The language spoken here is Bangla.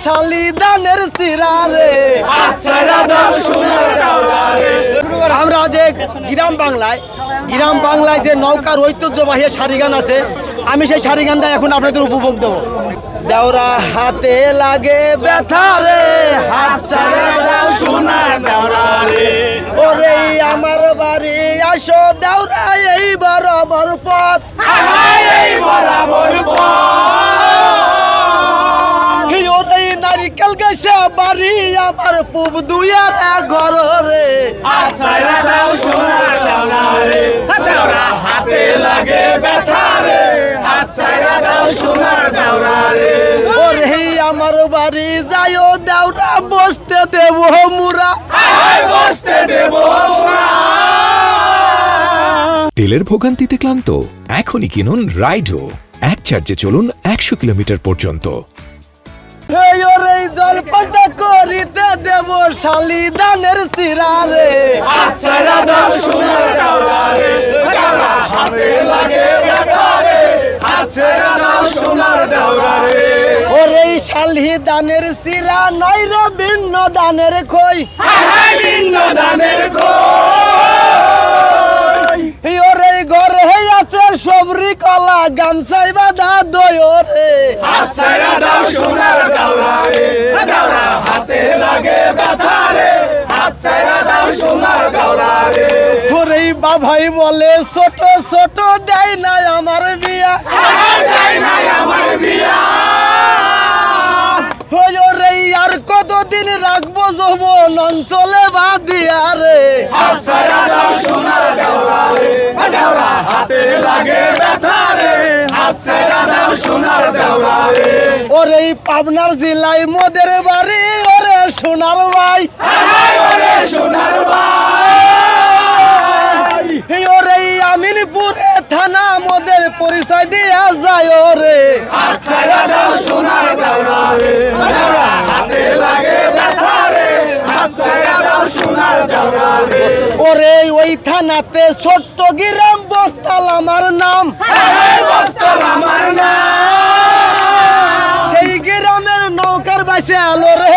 শালি দানের সিরারে আমরা যে গ্রাম বাংলায় যে নৌকার ঐতিহ্যবাহী শাড়ি গান আছে, আমি সেই শাড়ি গানটা এখন আপনাদের উপভোগ দেবো। দেওরা হাতে লাগে ব্যথা রে, হাত ছাড়া দাও সোনার দেওরা রে, ওরে আমার বাড়ি আসো দেওরা এই বরাবর পথ, এই বরাবর পথ, ওরে নারিকেল গাছে বাড়ি আমার পুব দুয়ার ঘর রে, হাত ছাড়া দাও সোনার দেওরা রে, দেওরা হাতে লাগে ব্যথা রে, হাত ছাড়া দাও সোনার দেওরা রে, ওরে আমার বাড়ি যাইও দেওরা বসতে দেব মুরা, বসতে দেব মুরা। তেলের ভোগান্তিতে ক্লান্ত? এখনই কিনুন রাইডো, এক চার্জে চলুন 100 কিলোমিটার পর্যন্ত। এই ওরে জলপাতা করিতে দেব শালি দানের সিরারে, আছাড়া দাও সোনার দেওরা রে, দেওরা হাতে লাগে ব্যথা রে, আছাড়া দাও সোনার দেওরা রে, ওরে শালি দানের সিরা নয় রে ভিন্ন দানের খই, ভিন্ন দানের খই, ওরে ঘরে আছে সবরি কলা গামছাই বাঁধা দই রে, আছাড়া দাও সোনার দেওরা রে, দেওরা হাতে লাগে ব্যথা রে, আছাড়া দাও সোনার দেওরা রে, ওরে বাবাই বলে ছোট ছোট দেয় না আমার বিয়া, দেয় না আমার বিয়া, ওরে আর কতদিন রাখবো যৌবন অঞ্চলে বাদিয়া রে, আছাড়া দাও সোনার দেওরা রে, দেওরা হাতে লাগে ব্যথা রে, আছাড়া দাও সোনার দেওরা রে, ওরে পাবনার জেলায় মোদের বাড়ি, ওরে সোনার ভাই, ওরে সোনার ভাই, ওরে আমিনপুরে থানা মোদের পরিচয় দিয়া যায় ওরে, আছাড়া দাও সোনার দেওরা রে, দেওরা হাতে লাগে ব্যথা রে, আছাড়া দাও সোনার দেওরা রে, ওরে ওই থানাতে ছোট্ট গ্রাম বস্তাল আমার নাম, বস্তাল আমার নাম, সেই গ্রামের নৌকার বাইসে আলো রে,